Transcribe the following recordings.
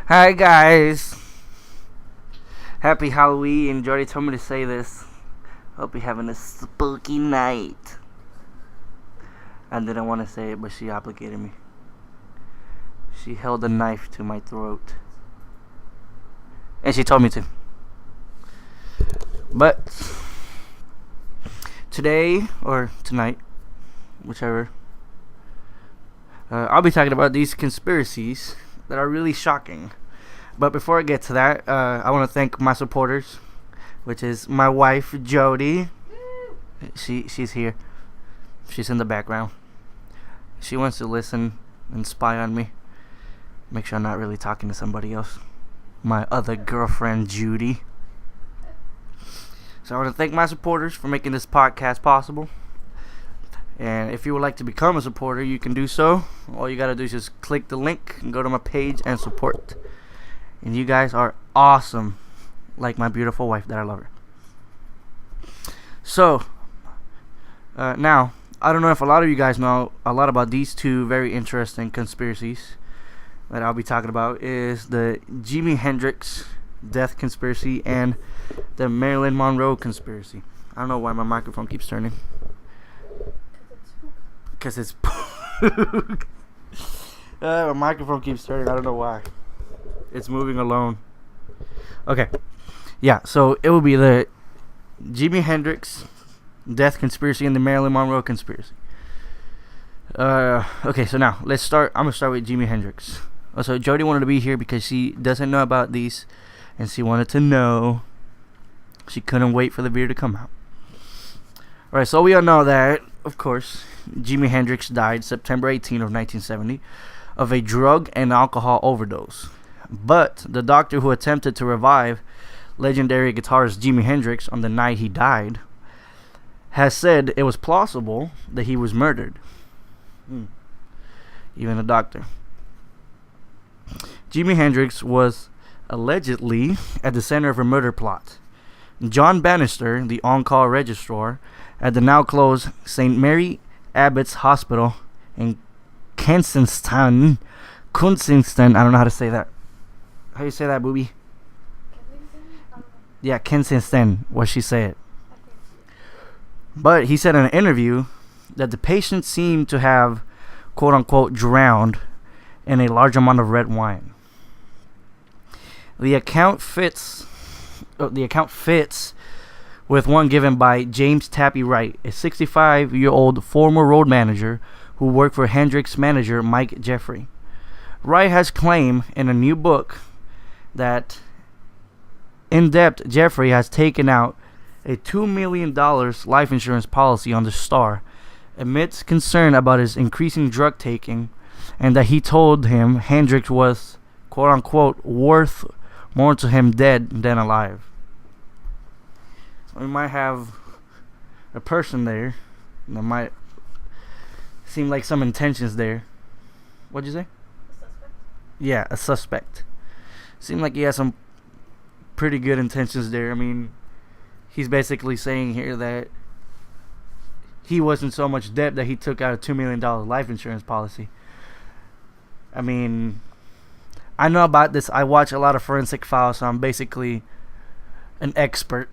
Hi guys. Happy Halloween. Jordy told me to say this. Hope you're having a spooky night. I didn't want to say it, but she obligated me. She held a knife to my throat. And she told me to. But today, or tonight, whichever, I'll be talking about these conspiracies that are really shocking. But before I get to that, I want to thank my supporters, which is my wife, Jody. She's here. She's in the background. She wants to listen and spy on me. Make sure I'm not really talking to somebody else. My other girlfriend, Judy. So I want to thank my supporters for making this podcast possible. And if you would like to become a supporter, you can do so. All you got to do is just click the link and go to my page and support. And you guys are awesome. Like my beautiful wife that I love her. So, now, I don't know if a lot of you guys know a lot about these two very interesting conspiracies that I'll be talking about. Is the Jimi Hendrix death conspiracy and the Marilyn Monroe conspiracy. I don't know why my microphone keeps turning. Because it's my microphone keeps turning. I don't know why. It's moving alone. Okay. Yeah, so it will be the Jimi Hendrix death conspiracy and the Marilyn Monroe conspiracy. Okay, so now let's start. I'm going to start with Jimi Hendrix. So Jody wanted to be here because she doesn't know about these and she wanted to know. She couldn't wait for the video to come out. Alright, so we all know that, of course, Jimi Hendrix died September 18 of 1970 of a drug and alcohol overdose. But the doctor who attempted to revive legendary guitarist Jimi Hendrix on the night he died has said it was plausible that he was murdered. Even a doctor. Jimi Hendrix was allegedly at the center of a murder plot. John Bannister, the on-call registrar at the now-closed St. Mary Abbott's Hospital in Kensington, I don't know how to say that. How do you say that, booby? Yeah, Kensington, what she said. But he said in an interview that the patient seemed to have, quote-unquote, drowned in a large amount of red wine. The account fits with one given by James Tappy Wright, a 65-year-old former road manager who worked for Hendrix manager Mike Jeffrey. Wright has claimed in a new book that in-depth Jeffrey has taken out a $2 million life insurance policy on the star amidst concern about his increasing drug taking, and that he told him Hendrix was, quote-unquote, worth more to him dead than alive. We might have a person there that might seem like some intentions there. What'd you say? A suspect? Yeah, a suspect. Seemed like he has some pretty good intentions there. I mean, he's basically saying here that he wasn't so much debt that he took out a $2 million life insurance policy. I mean, I know about this. I watch a lot of forensic files, so I'm basically an expert.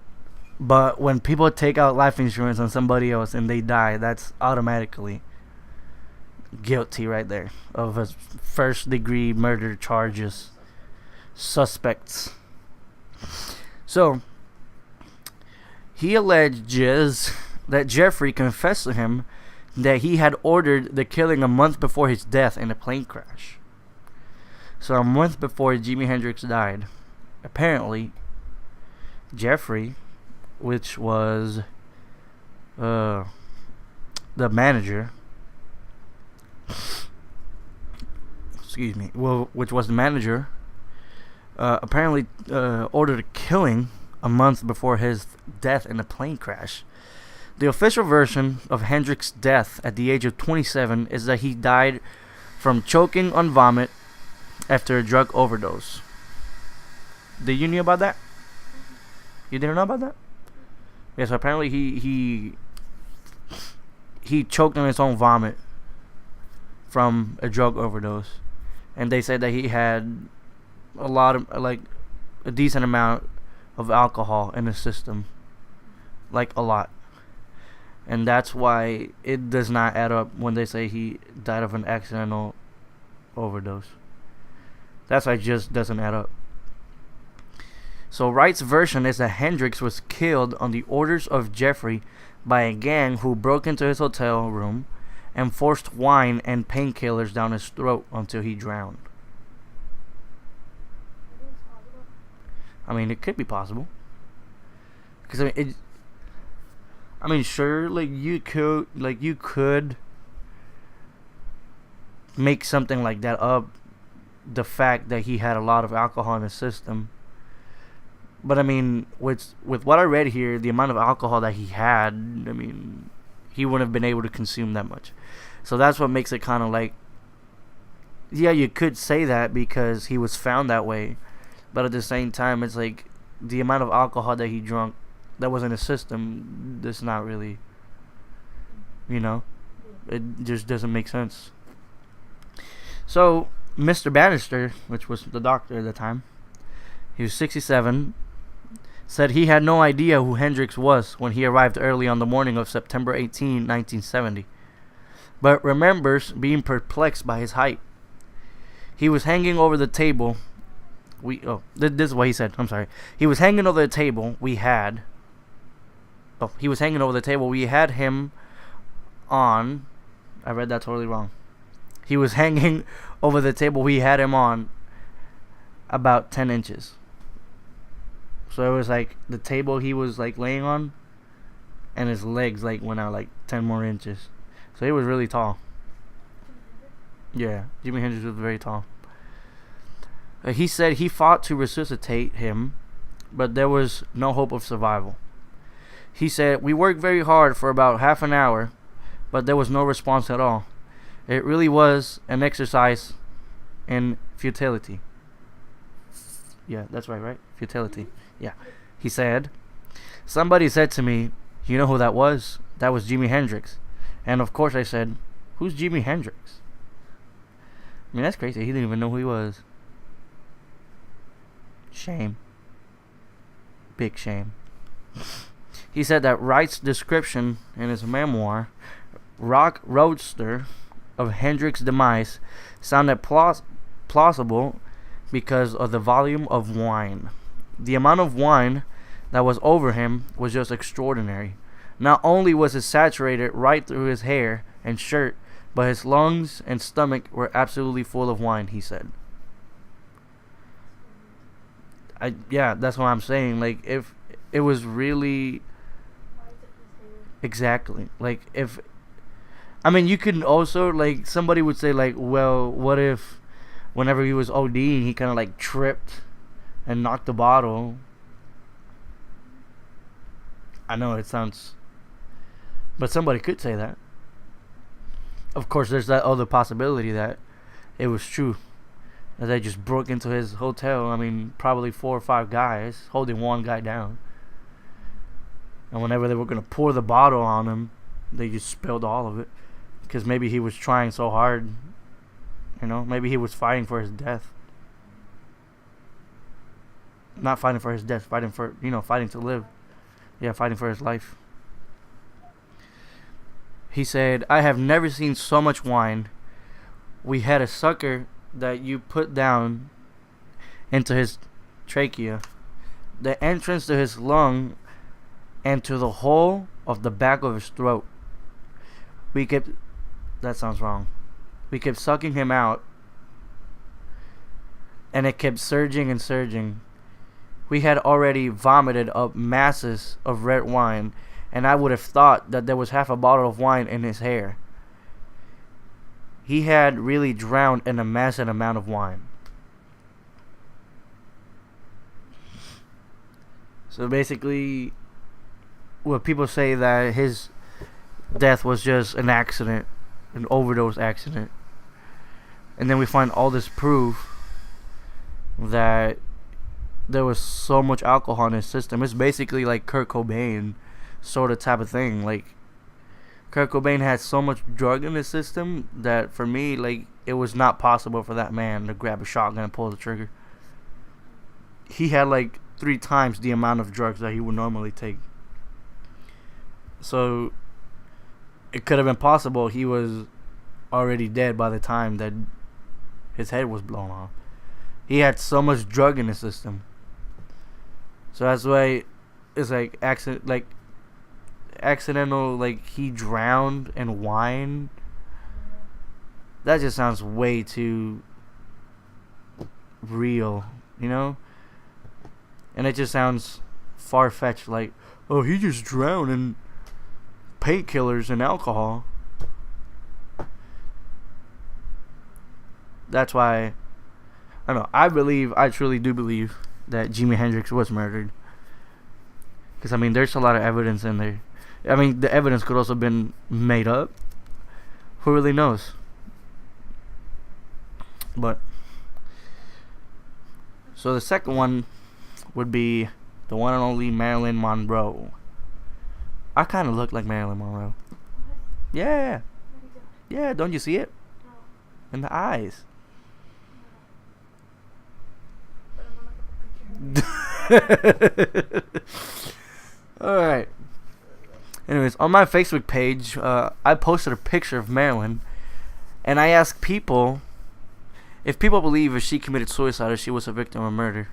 But when people take out life insurance on somebody else and they die, that's automatically guilty right there of a first-degree murder charges. Suspects. So, he alleges that Jeffrey confessed to him that he had ordered the killing a month before his death in a plane crash. So a month before Jimi Hendrix died, apparently, Jeffrey, which was the manager, which was the manager, apparently ordered a killing a month before his death in a plane crash. The official version of Hendrix's death at the age of 27 is that he died from choking on vomit after a drug overdose. Did you know about that? You didn't know about that? Yes, apparently he choked on his own vomit from a drug overdose. And they said that he had a lot of like a decent amount of alcohol in his system, like a lot, and that's why it does not add up when they say he died of an accidental overdose. That's why it just doesn't add up. So Wright's version is that Hendrix was killed on the orders of Jeffrey by a gang who broke into his hotel room and forced wine and painkillers down his throat until he drowned. I mean, it could be possible. Because I mean, sure, like you could make something like that up. The fact that he had a lot of alcohol in his system. But I mean, with what I read here, the amount of alcohol that he had, I mean, he wouldn't have been able to consume that much. So that's what makes it kind of like, yeah, you could say that because he was found that way. But at the same time, it's like the amount of alcohol that he drank that was in his system, that's not really, it just doesn't make sense. So, Mr. Bannister, which was the doctor at the time, he was 67, said he had no idea who Hendrix was when he arrived early on the morning of September 18, 1970, but remembers being perplexed by his height. He was hanging over the table. This is what he said. I'm sorry. He was hanging over the table. He was hanging over the table. We had him on. I read that totally wrong. He was hanging over the table. We had him on about 10 inches. So it was like the table he was like laying on, and his legs like went out like 10 more inches. So he was really tall. Yeah, Jimi Hendrix was very tall. He said he fought to resuscitate him, but there was no hope of survival. He said, "We worked very hard for about half an hour, but there was no response at all. It really was an exercise in futility." Yeah, that's right? Futility. Yeah. He said, "Somebody said to me, 'You know who that was? That was Jimi Hendrix.' And of course I said, 'Who's Jimi Hendrix?' I mean, that's crazy. He didn't even know who he was. Shame. Big shame." He said that Wright's description in his memoir, Rock Roadster, of Hendrix's demise sounded plausible because of the volume of wine. The amount of wine that was over him was just extraordinary. Not only was it saturated right through his hair and shirt, but his lungs and stomach were absolutely full of wine, he said. Yeah, that's what I'm saying. Like, if it was really... Exactly. Like, if... I mean, you could also, like, somebody would say, like, well, what if whenever he was ODing, he kind of, like, tripped and knocked the bottle? I know it sounds... But somebody could say that. Of course, there's that other possibility that it was true. That they just broke into his hotel. I mean, probably 4 or 5 guys holding one guy down. And whenever they were going to pour the bottle on him, they just spilled all of it. Because maybe he was trying so hard. Maybe he was fighting for his death. Not fighting for his death, fighting to live. Yeah, fighting for his life. He said, "I have never seen so much wine. We had a sucker that you put down into his trachea, the entrance to his lung, and to the hole of the back of his throat. That sounds wrong. We kept sucking him out, and it kept surging and surging. We had already vomited up masses of red wine, and I would have thought that there was half a bottle of wine in his hair. He had really drowned in a massive amount of wine." So basically, what people say that his death was just an accident, an overdose accident. And then we find all this proof that there was so much alcohol in his system. It's basically like Kurt Cobain sort of type of thing. Like, Kurt Cobain had so much drug in his system that for me, like, it was not possible for that man to grab a shotgun and pull the trigger. he had like 3 times the amount of drugs that he would normally take. So it could have been possible he was already dead by the time that his head was blown off. He had so much drug in his system. So that's why it's like accidental, like he drowned and whined. That just sounds way too real, you know? And it just sounds far-fetched, like, oh, he just drowned in painkillers and alcohol. That's why, I don't know, I truly do believe that Jimi Hendrix was murdered. Because, I mean, there's a lot of evidence in there. I mean, the evidence could also have been made up. Who really knows? But, so the second one would be the one and only Marilyn Monroe. I kind of look like Marilyn Monroe. Yeah. Yeah, don't you see it? In the eyes. Alright. Anyways, on my Facebook page, I posted a picture of Marilyn, and I asked people if people believe if she committed suicide or she was a victim of murder.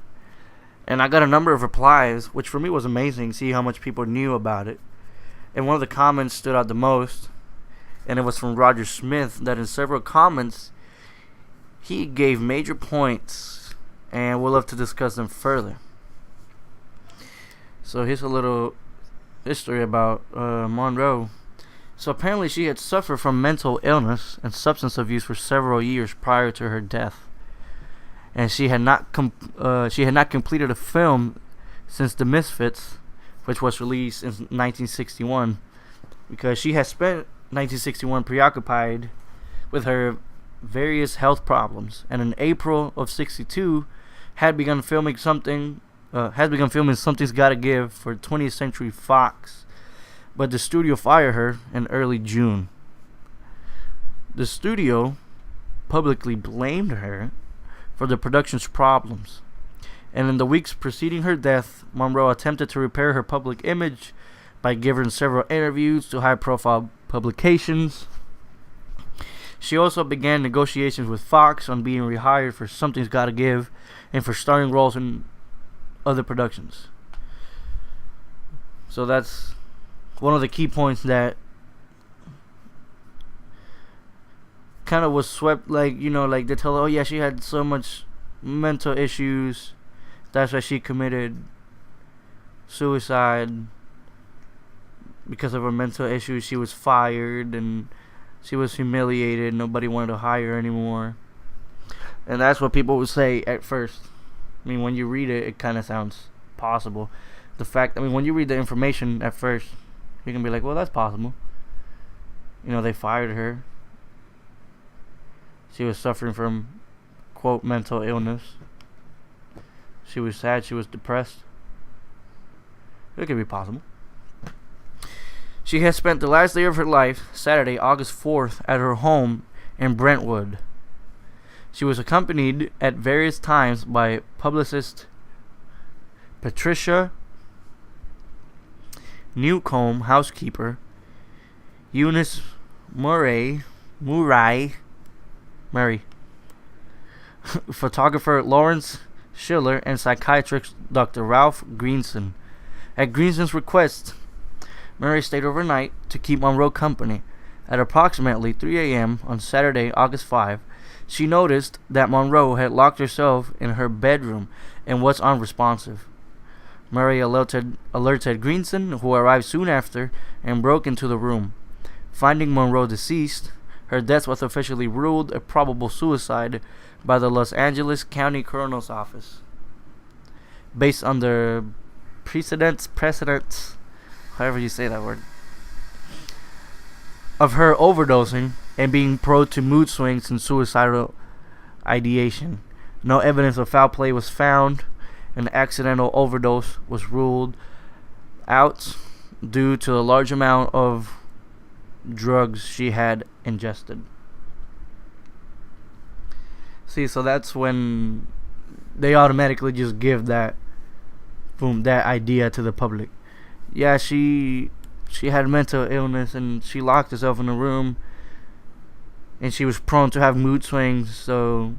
And I got a number of replies, which for me was amazing, see how much people knew about it. And one of the comments stood out the most, and it was from Roger Smith, that in several comments, he gave major points, and we'll love to discuss them further. So here's a little history about Monroe. So apparently she had suffered from mental illness and substance abuse for several years prior to her death, and she had not completed a film since The Misfits, which was released in 1961, because she had spent 1961 preoccupied with her various health problems, and in April of '62 had begun filming Something's Gotta Give for 20th Century Fox, but the studio fired her in early June. The studio publicly blamed her for the production's problems, and in the weeks preceding her death, Monroe attempted to repair her public image by giving several interviews to high-profile publications. She also began negotiations with Fox on being rehired for Something's Gotta Give and for starring roles in other productions. So that's one of the key points that kind of was swept, like, you know, like they tell her, oh yeah, she had so much mental issues, that's why she committed suicide. Because of her mental issues, she was fired and she was humiliated. Nobody wanted to hire her anymore. And that's what people would say at first. I mean, when you read it, it kind of sounds possible. When you read the information at first, you can be like, well, that's possible. You know, they fired her. She was suffering from, quote, mental illness. She was sad. She was depressed. It could be possible. She has spent the last day of her life, Saturday, August 4th, at her home in Brentwood. She was accompanied at various times by publicist Patricia Newcomb, housekeeper Eunice Murray, photographer Lawrence Schiller, and psychiatrist Dr. Ralph Greenson. At Greenson's request, Murray stayed overnight to keep Monroe company. At approximately 3 a.m. on Saturday, August 5, she noticed that Monroe had locked herself in her bedroom and was unresponsive. Murray alerted Greenson, who arrived soon after and broke into the room. Finding Monroe deceased, her death was officially ruled a probable suicide by the Los Angeles County Coroner's Office, based on the precedents, however you say that word, of her overdosing and being prone to mood swings and suicidal ideation. No evidence of foul play was found. An accidental overdose was ruled out due to the large amount of drugs she had ingested. See, so that's when they automatically just give that idea to the public. Yeah, she had mental illness and she locked herself in a room, and she was prone to have mood swings, so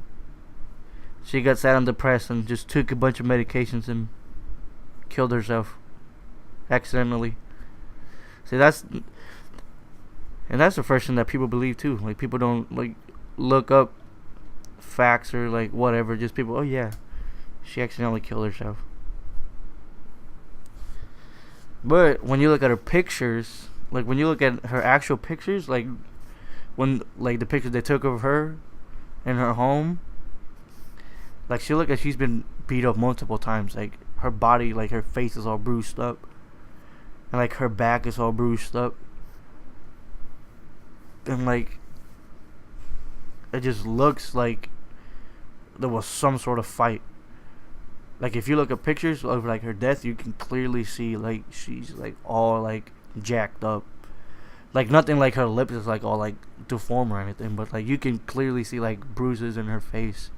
she got sad and depressed and just took a bunch of medications and killed herself accidentally. See, that's the first thing that people believe too. Like, people don't like look up facts or like whatever. Just people, oh yeah, she accidentally killed herself. But when you look at her pictures, like when you look at her actual pictures, like when like the pictures they took of her in her home, like she look like she's been beat up multiple times. Like her body, like her face is all bruised up, and like her back is all bruised up, and like it just looks like there was some sort of fight. Like if you look at pictures of like her death, you can clearly see like she's like all like jacked up. Like nothing like her lips is like all like deformed or anything, but like you can clearly see like bruises in her face.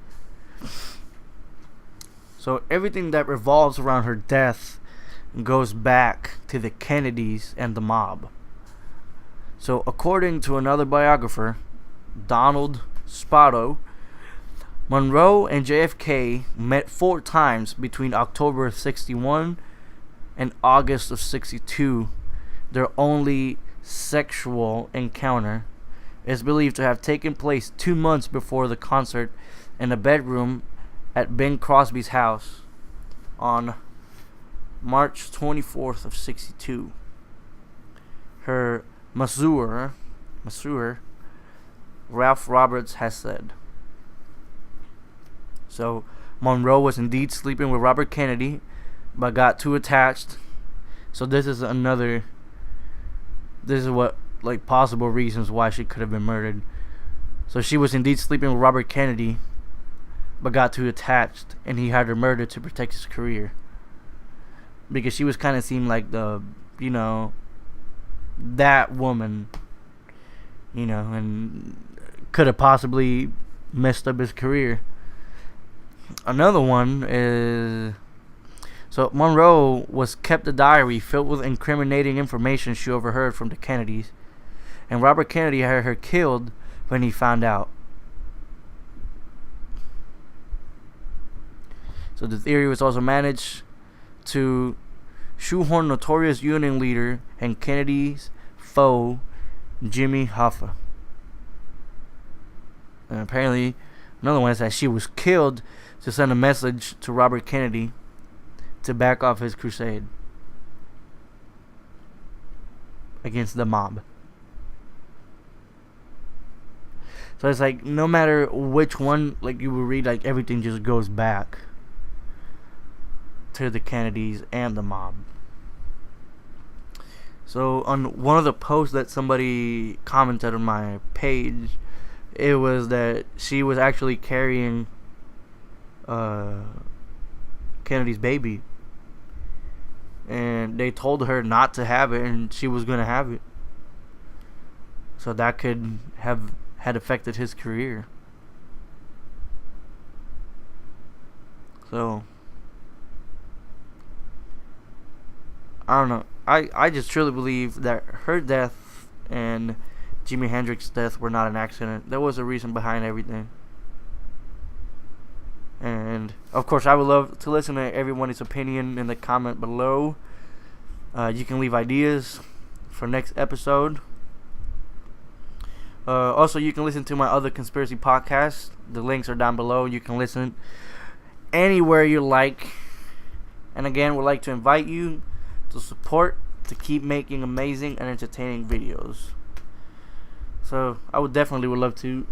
So everything that revolves around her death goes back to the Kennedys and the mob. So according to another biographer, Donald Spoto, Monroe and JFK met 4 times between October of 61 and August of 62. Their only sexual encounter is believed to have taken place 2 months before the concert in a bedroom at Bing Crosby's house on March 24th of 62. Her masseur, Ralph Roberts, has said. So Monroe was indeed sleeping with Robert Kennedy, but got too attached. So this is what like possible reasons why she could have been murdered. So she was indeed sleeping with Robert Kennedy, but got too attached, and he had her murdered to protect his career. Because she was kind of seemed like the, that woman, and could have possibly messed up his career. Another one is, so Monroe was kept a diary filled with incriminating information she overheard from the Kennedys, and Robert Kennedy had her killed when he found out. So the theory was also managed to shoehorn notorious Union leader and Kennedy's foe, Jimmy Hoffa. And apparently, another one is that she was killed to send a message to Robert Kennedy to back off his crusade against the mob. So it's like no matter which one, like you will read, like everything just goes back to the Kennedys and the mob. So on one of the posts that somebody commented on my page, it was that she was actually carrying Kennedy's baby, and they told her not to have it, and she was gonna have it. So that could have had affected his career. So I don't know. I just truly believe that her death and Jimi Hendrix's death were not an accident. There was a reason behind everything. And of course, I would love to listen to everyone's opinion in the comment below. You can leave ideas for next episode. Also, you can listen to my other conspiracy podcasts. The links are down below. You can listen anywhere you like. And again, we'd like to invite you to support to keep making amazing and entertaining videos. So I would love to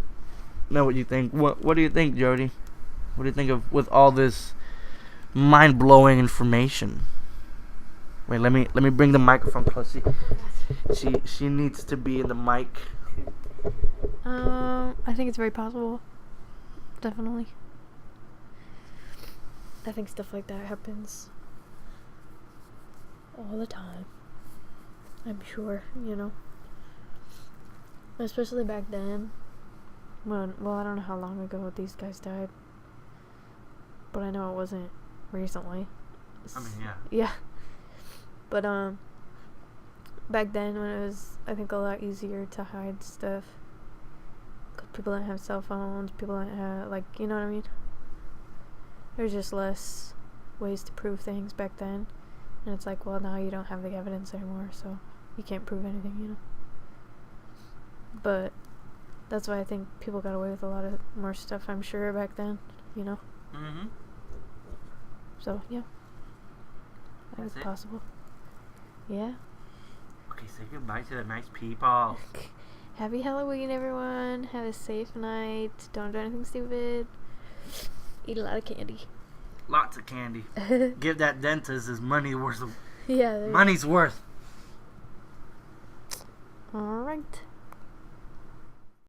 know what you think. What do you think, Jody? What do you think of with all this mind-blowing information? Wait, let me bring the microphone close. She needs to be in the mic. I think it's very possible. Definitely. I think stuff like that happens all the time. I'm sure, especially back then. Well, I don't know how long ago these guys died. but I know it wasn't recently. I mean, yeah. Yeah. But, back then when it was, I think, a lot easier to hide stuff. Because people didn't have cell phones, people didn't have, like, you know what I mean? There's just less ways to prove things back then. And it's like, well, now you don't have the evidence anymore, so you can't prove anything, you know? But that's why I think people got away with a lot of more stuff, I'm sure, back then, you know? Mm-hmm. So, yeah. I think That's it's it? possible. Yeah. Okay, say goodbye to the nice people. Happy Halloween, everyone. Have a safe night. Don't do anything stupid. Eat a lot of candy. Lots of candy. Give that dentist his money worth. Yeah. Money's worth. All right.